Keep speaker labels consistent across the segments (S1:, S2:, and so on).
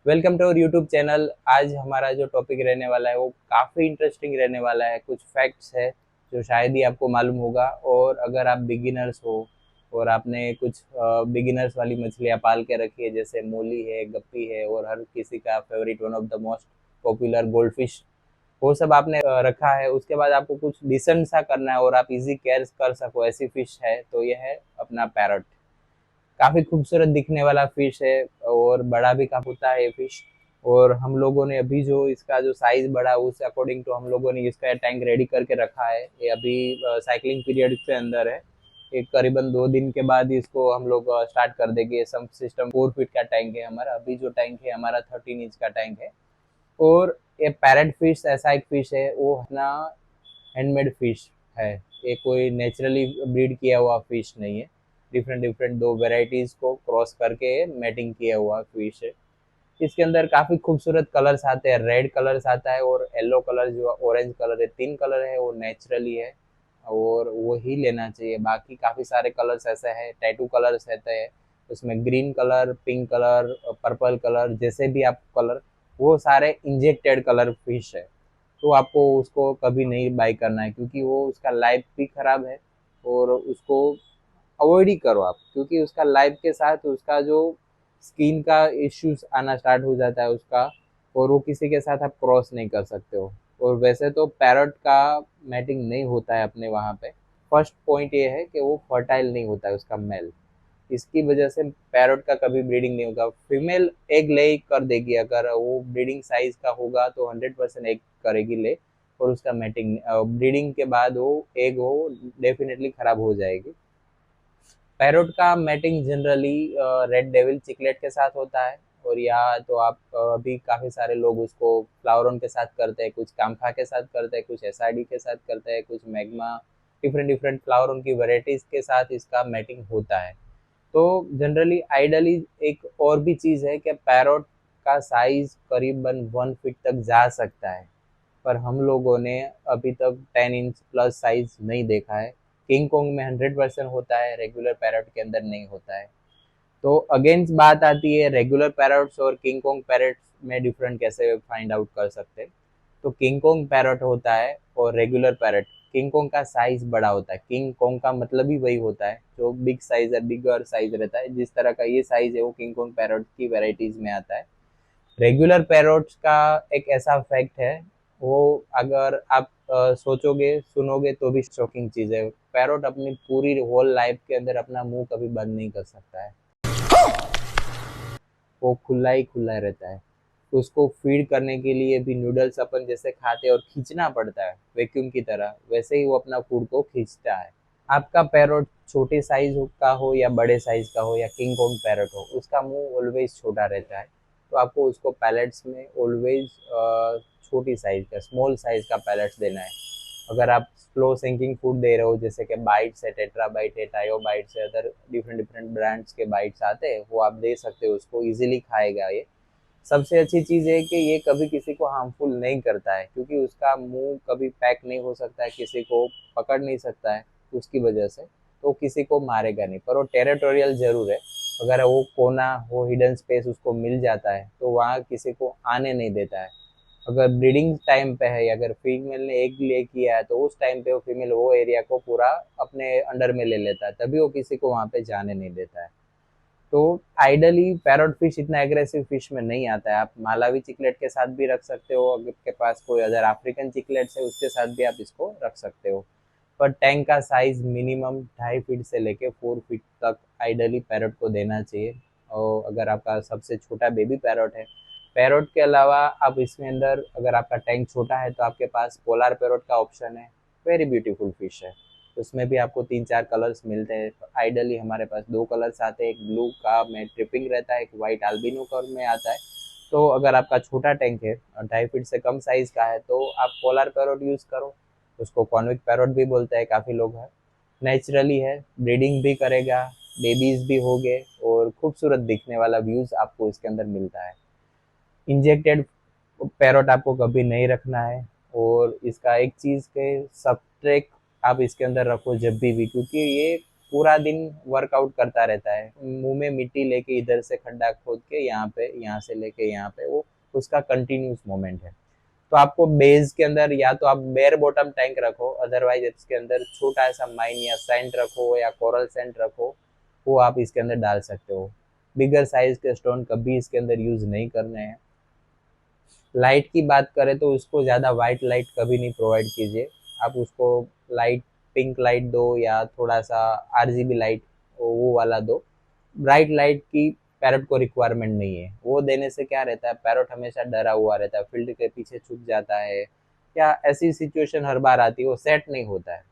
S1: Welcome to our YouTube channel. आज हमारा जो टॉपिक रहने वाला है वो काफ़ी इंटरेस्टिंग रहने वाला है। कुछ फैक्ट्स है जो शायद ही आपको मालूम होगा, और अगर आप बिगिनर्स हो और आपने कुछ बिगिनर्स वाली मछलियाँ पाल के रखी है, जैसे मोली है, गप्पी है, और हर किसी का favourite one of the most popular gold fish, वो सब आपने रखा है। उसके बाद आपको कुछ डिसेंट सा करना है और आप इजी केयर कर सको, ऐसी फिश है तो ये है अपना पैरट। काफी खूबसूरत दिखने वाला फिश है और बड़ा भी काफी होता है ये फिश। और हम लोगों ने अभी जो इसका जो साइज बढ़ा उस अकॉर्डिंग तो हम लोगों ने इसका टैंक रेडी करके रखा है। ये अभी साइकिलिंग पीरियड के अंदर है। एक करीबन 2 दिन के बाद इसको हम लोग स्टार्ट कर देंगे। सम सिस्टम 4 फीट का टैंक है हमारा। अभी जो टैंक है हमारा 13 इंच का टैंक है। और ये पैरेट फिश ऐसा एक फिश है, वो अपना हैंडमेड फिश है। ये कोई नेचुरली ब्रीड किया हुआ फिश नहीं है। डिफरेंट डिफरेंट दो वेराइटीज को क्रॉस करके मैटिंग किया हुआ फिश है। इसके अंदर काफी खूबसूरत कलर्स आते हैं। रेड कलर्स आता है और येलो कलर जो ऑरेंज कलर है, 3 कलर है वो नेचुरली है और वो ही लेना चाहिए। बाकी काफी सारे कलर्स ऐसे हैं, टैटू कलर्स रहते हैं उसमें, green colour, pink colour, purple colour, जैसे भी आप कलर, वो सारे इंजेक्टेड कलर फिश है। तो आपको उसको कभी नहीं बाई करना है, क्योंकि वो उसका लाइफ भी खराब है। और उसको अवॉइड ही करो आप, क्योंकि उसका लाइफ के साथ उसका जो स्किन का इश्यूज आना स्टार्ट हो जाता है उसका, और वो किसी के साथ आप क्रॉस नहीं कर सकते हो। और वैसे तो पैरट का मैटिंग नहीं होता है अपने वहाँ पे। फर्स्ट पॉइंट ये है कि वो फर्टाइल नहीं होता है उसका मेल। इसकी वजह से पैरट का कभी ब्रीडिंग नहीं होगा। फीमेल एग ले कर देगी, अगर वो ब्रीडिंग साइज का होगा तो 100% एग करेगी ले। और उसका मैटिंग ब्रीडिंग के बाद वो एग वो डेफिनेटली खराब हो जाएगी। पैरोट का mating generally red devil cichlid के साथ होता है। और या तो आप अभी काफ़ी सारे लोग उसको फ्लावरन के साथ करते हैं, कुछ कामखा के साथ करते हैं, कुछ एसआईडी के साथ करते हैं, कुछ मैग्मा, डिफरेंट डिफरेंट फ्लावरन की वेराइटीज के साथ इसका मैटिंग होता है। तो जनरली आइडली एक और भी चीज़ है कि पैरोट का साइज करीबन 1 फीट तक जा सकता है, पर हम लोगों ने अभी तक 10 इंच प्लस साइज नहीं देखा है। किंग कोंग में 100% होता है, रेगुलर पैरट के अंदर नहीं होता है। तो अगेंस्ट बात आती है रेगुलर पैरट्स और किंग कोंग पैरट्स में डिफरेंट कैसे फाइंड आउट कर सकते हैं। तो किंग कोंग पैरट होता है और रेगुलर पैरट, किंग कोंग का साइज बड़ा होता है। किंग कोंग का मतलब ही वही होता है जो बिग साइज है, बिगर साइज रहता है। जिस तरह का ये साइज है वो किंग कोंग पैरट की वेराइटीज में आता है। रेगुलर पैरोट्स का एक ऐसा फैक्ट है, वो अगर आप सोचोगे सुनोगे तो भी शॉकिंग चीज़ है। पैरोट अपनी पूरी होल लाइफ के अंदर अपना मुंह कभी बंद नहीं कर सकता है। वो खुला ही खुला रहता है। तो उसको फीड करने के लिए भी नूडल्स अपन जैसे खाते हैं और खींचना पड़ता है वैक्यूम की तरह, वैसे ही वो अपना फूड को खींचता है। आपका पैरोट छोटे साइज का हो या बड़े साइज का हो या किंग कोंग पैरोट हो, उसका मुंह ऑलवेज छोटा रहता है। तो आपको उसको पैलेट्स में ऑलवेज छोटी साइज का, स्मॉल साइज का पैलेट्स देना है। अगर आप स्लो सिंकिंग फूड दे रहे हो, जैसे कि बाइट्स है, टेट्रा बाइट है, टायो बाइट्स है, अदर डिफरेंट डिफरेंट ब्रांड्स के बाइट्स आते हैं, वो आप दे सकते हो, उसको इजीली खाएगा ये। सबसे अच्छी चीज़ है कि ये कभी किसी को हार्मफुल नहीं करता है, क्योंकि उसका मुंह कभी पैक नहीं हो सकता है, किसी को पकड़ नहीं सकता है उसकी वजह से। तो किसी को मारेगा नहीं, पर वो टेरिटोरियल जरूर है। अगर वो कोना, वो हिडन स्पेस उसको मिल जाता है तो वहाँ किसी को आने नहीं देता है। अगर ब्रीडिंग टाइम पे है, अगर फीमेल ने एग ले किया है तो उस टाइम पे वो फीमेल वो एरिया को पूरा अपने अंडर में ले लेता है, तभी वो किसी को वहाँ पे जाने नहीं देता है। तो आइडली पैरट फिश इतना एग्रेसिव फिश में नहीं आता है। आप मालावी चिकलेट के साथ भी रख सकते हो, अगर आपके पास कोई अदर अफ्रीकन चिकलेट्स है उसके साथ भी आप इसको रख सकते हो। पर टैंक का साइज मिनिमम 2.5 फीट से लेके 4 फीट तक आइडली पैरट को देना चाहिए। और अगर आपका सबसे छोटा बेबी पैरट है, पैरट के अलावा आप इसमें अंदर, अगर आपका टैंक छोटा है तो आपके पास पोलार पैरट का ऑप्शन है। वेरी ब्यूटीफुल फिश है। उसमें भी आपको 3-4 कलर्स मिलते हैं। आइडली हमारे पास 2 कलर्स आते हैं, एक ब्लू का में ट्रिपिंग रहता है, एक वाइट अल्बिनो कलर में आता है। तो अगर आपका छोटा टैंक है और 2.5 फीट से कम साइज का है तो आप पोलर पैरोट यूज करो। उसको कॉन्विक पैरोट भी बोलते हैं काफ़ी लोग हैं। नेचुरली है, ब्रीडिंग भी करेगा, बेबीज भी हो गए, और खूबसूरत दिखने वाला व्यूज आपको इसके अंदर मिलता है। इंजेक्टेड पैरोट आपको कभी नहीं रखना है। और इसका एक चीज़ के सबट्रैक आप इसके अंदर रखो जब भी, क्योंकि ये पूरा दिन वर्कआउट करता रहता है, मुंह में मिट्टी लेके इधर से खड्डा खोद के यहाँ पे, यहाँ से लेके यहाँ पे, वो उसका कंटिन्यूस मोमेंट है। तो आपको बेस के अंदर या तो आप बेयर बॉटम टैंक रखो, अदरवाइज इसके अंदर छोटा सा माइन या सेंट रखो या कोरल सेंट रखो, वो आप इसके अंदर डाल सकते हो। बिगर साइज के स्टोन कभी इसके अंदर यूज नहीं करने हैं। लाइट की बात करें तो उसको ज़्यादा वाइट लाइट कभी नहीं प्रोवाइड कीजिए, आप उसको लाइट पिंक लाइट दो या थोड़ा सा आरजीबी लाइट वो वाला दो। ब्राइट लाइट की पैरट को रिक्वायरमेंट नहीं है, वो देने से क्या रहता है, पैरट हमेशा डरा हुआ रहता है, फील्ड के पीछे छुप जाता है, या ऐसी सिचुएशन हर बार आती है, वो सेट नहीं होता है।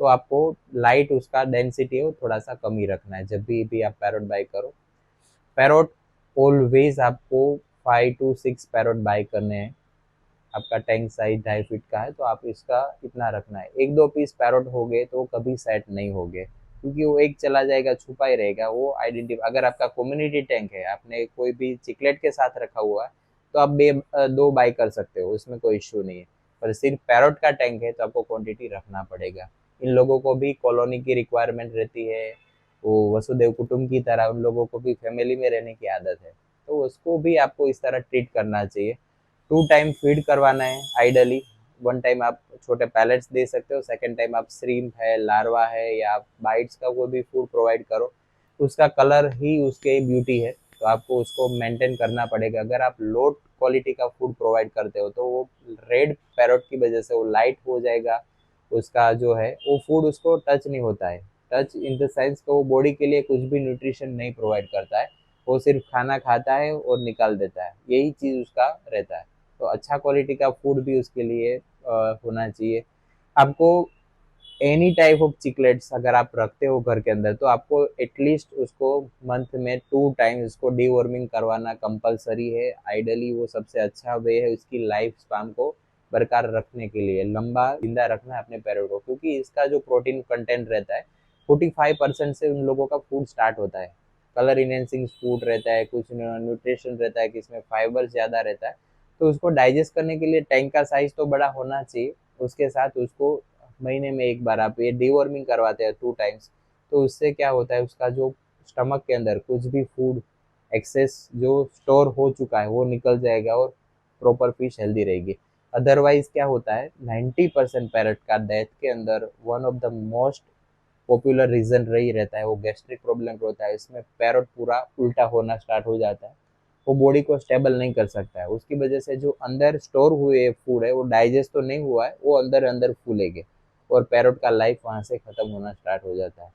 S1: तो आपको लाइट उसका डेंसिटी है वो थोड़ा सा कम ही रखना है जब भी आप पैरट बाई करो। पैरट ऑलवेज आपको 5 to 6 पैरट बाई करने हैं। आपका टैंक साइज 2.5 फीट का है तो आप इसका इतना रखना है। 1-2 पीस पैरट हो गए तो कभी सेट नहीं हो गए, क्योंकि वो एक चला जाएगा छुपा ही रहेगा, वो आइडेंटिटी। अगर आपका कम्युनिटी टैंक है, आपने कोई भी चिकलेट के साथ रखा हुआ है, तो आप 2 बाई कर सकते हो, उसमें कोई इश्यू नहीं है। पर सिर्फ पैरट का टैंक है तो आपको क्वांटिटी रखना पड़ेगा। इन लोगों को भी कॉलोनी की रिक्वायरमेंट रहती है, वो वसुदेव कुटुंब की तरह उन लोगों को भी फैमिली में रहने की आदत है, तो उसको भी आपको इस तरह ट्रीट करना चाहिए। 2 टाइम फीड करवाना है आइडली। 1 टाइम आप छोटे पैलेट्स दे सकते हो, सेकेंड टाइम आप श्रिम्प है, लार्वा है या बाइट्स का कोई भी फूड प्रोवाइड करो। उसका कलर ही उसके ब्यूटी है, तो आपको उसको मेंटेन करना पड़ेगा। अगर आप लो क्वालिटी का फूड प्रोवाइड करते हो तो वो रेड पैरोट की वजह से वो लाइट हो जाएगा, उसका जो है वो फूड उसको टच नहीं होता है। टच इन द सेंस को वो बॉडी के लिए कुछ भी न्यूट्रिशन नहीं प्रोवाइड करता है, वो सिर्फ खाना खाता है और निकाल देता है, यही चीज़ उसका रहता है। तो अच्छा क्वालिटी का फूड भी उसके लिए होना चाहिए। आपको एनी टाइप ऑफ चिकलेट्स अगर आप रखते हो घर के अंदर, तो आपको एटलीस्ट उसको मंथ में 2 टाइम उसको डीवॉर्मिंग करवाना कंपलसरी है। आइडली वो सबसे अच्छा वे है उसकी लाइफ स्पैन को बरकरार रखने के लिए, लंबा जिंदा रखना है अपने पैरोट को, क्योंकि इसका जो प्रोटीन कंटेंट रहता है 45% से उन लोगों का फूड स्टार्ट होता है। कलर इनहेंसिंग फूड रहता है, कुछ न्यूट्रिशन रहता है कि इसमें फाइबर ज़्यादा रहता है, तो उसको डाइजेस्ट करने के लिए टैंक का साइज तो बड़ा होना चाहिए। उसके साथ उसको महीने में एक बार आप ये डीवॉर्मिंग करवाते हैं 2 टाइम्स, तो उससे क्या होता है, उसका जो स्टमक के अंदर कुछ भी फूड एक्सेस जो स्टोर हो चुका है वो निकल जाएगा और प्रॉपर फिश हेल्दी रहेगी। अदरवाइज क्या होता है, 90% पैरट का डेथ के अंदर one of the most popular reason रही रहता है वो गैस्ट्रिक प्रॉब्लम होता है। इसमें पैरट पूरा उल्टा होना स्टार्ट हो जाता है, वो बॉडी को स्टेबल नहीं कर सकता है, उसकी वजह से जो अंदर स्टोर हुए फूड है वो डाइजेस्ट तो नहीं हुआ है, वो अंदर अंदर फूलेंगे और पैरट का लाइफ वहाँ से खत्म होना स्टार्ट हो जाता है।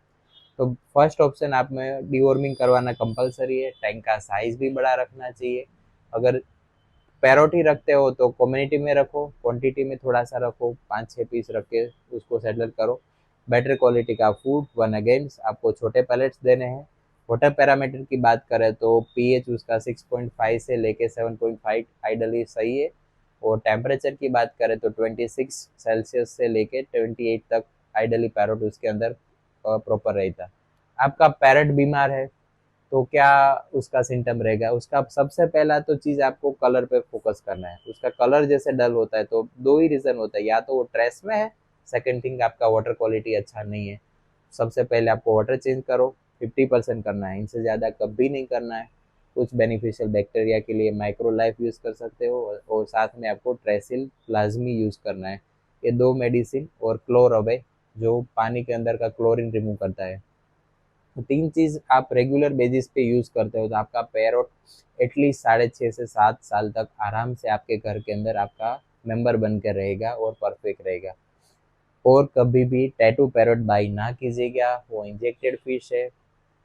S1: तो फर्स्ट ऑप्शन आप में डीवॉर्मिंग करवाना कंपलसरी है। टैंक का साइज भी बड़ा रखना चाहिए। अगर पैरोट ही रखते हो तो कम्युनिटी में रखो, क्वांटिटी में थोड़ा सा रखो, 5-6 पीस रख के उसको सेटल करो। बेटर क्वालिटी का फूड, वन अगेन आपको छोटे पैलेट्स देने हैं। वाटर पैरामीटर की बात करें तो पीएच उसका 6.5 से लेके 7.5 आइडली सही है। और टेम्परेचर की बात करें तो 26 सेल्सियस से लेके 28 तक आइडली पैरोट उसके अंदर प्रॉपर रहता है। आपका पैरट बीमार है तो क्या उसका सिम्टम रहेगा, उसका सबसे पहला तो चीज़ आपको कलर पे फोकस करना है। उसका कलर जैसे डल होता है तो 2 ही रीज़न होता है, या तो वो स्ट्रेस में है, सेकेंड थिंग आपका वाटर क्वालिटी अच्छा नहीं है। सबसे पहले आपको वाटर चेंज करो, 50% करना है, इनसे ज़्यादा कभी नहीं करना है। कुछ बेनिफिशियल बैक्टीरिया के लिए माइक्रो लाइफ यूज़ कर सकते हो, और साथ में आपको ट्रेसिल प्लाज्मी यूज़ करना है। ये 2 मेडिसिन और क्लोर अवे जो पानी के अंदर का क्लोरीन रिमूव करता है। तो 3 चीज़ आप रेगुलर बेसिस पे यूज़ करते हो तो आपका पैरोट एटलीस्ट 6.5 से 7 साल तक आराम से आपके घर के अंदर आपका मेंबर बन के रहेगा और परफेक्ट रहेगा। और कभी भी टैटू पैरोट बाई ना कीजिएगा, वो इंजेक्टेड फिश है,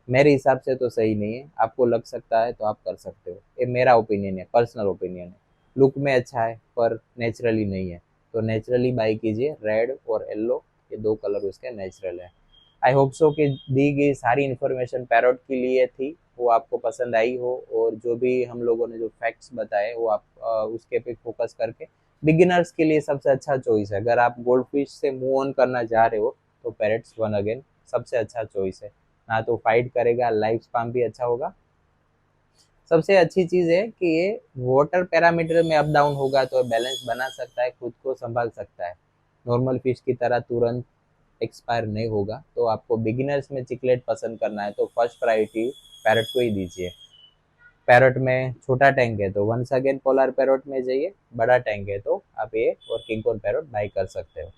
S1: मेरे हिसाब से तो सही नहीं है। आपको लग सकता है तो आप कर सकते हो, ये मेरा ओपिनियन है, पर्सनल ओपिनियन है। लुक में अच्छा है पर नेचुरली नहीं है, तो नेचुरली बाई कीजिए। रेड और येलो ये 2 कलर उसके नेचुरल है। आई होप सो कि दी गई सारी इन्फॉर्मेशन पैरोट के लिए थी वो आपको पसंद आई हो, और जो भी हम लोगों ने जो फैक्ट्स बताए वो आप उसके पे फोकस करके बिगिनर्स के लिए सबसे अच्छा चॉइस है। अगर आप गोल्ड फिश से मूव ऑन करना चाह रहे हो तो पैरेट्स वन अगेन सबसे अच्छा चॉइस है। ना तो फाइट करेगा, लाइफ स्पैन भी अच्छा होगा। सबसे अच्छी चीज़ है कि ये वाटर पैरामीटर में अप डाउन होगा तो बैलेंस बना सकता है, खुद को संभाल सकता है, नॉर्मल फिश की तरह तुरंत एक्सपायर नहीं होगा। तो आपको बिगिनर्स में चिकलेट पसंद करना है तो फर्स्ट प्रायोरिटी पैरट को ही दीजिए। पैरट में छोटा टैंक है तो वंस अगेन पोलर पैरट में जाइए, बड़ा टैंक है तो आप ये वर्किंग कोन पैरट बाई कर सकते हो।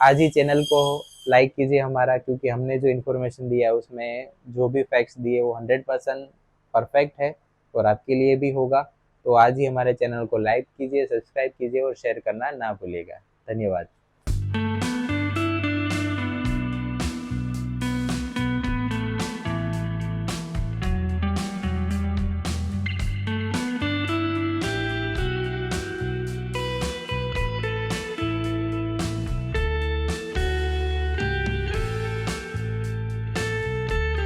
S1: आज ही चैनल को लाइक कीजिए हमारा, क्योंकि हमने जो इन्फॉर्मेशन दिया है उसमें जो भी फैक्ट्स दिए वो 100% परफेक्ट है और आपके लिए भी होगा। तो आज ही हमारे चैनल को लाइक कीजिए, सब्सक्राइब कीजिए और शेयर करना ना भूलिएगा। धन्यवाद।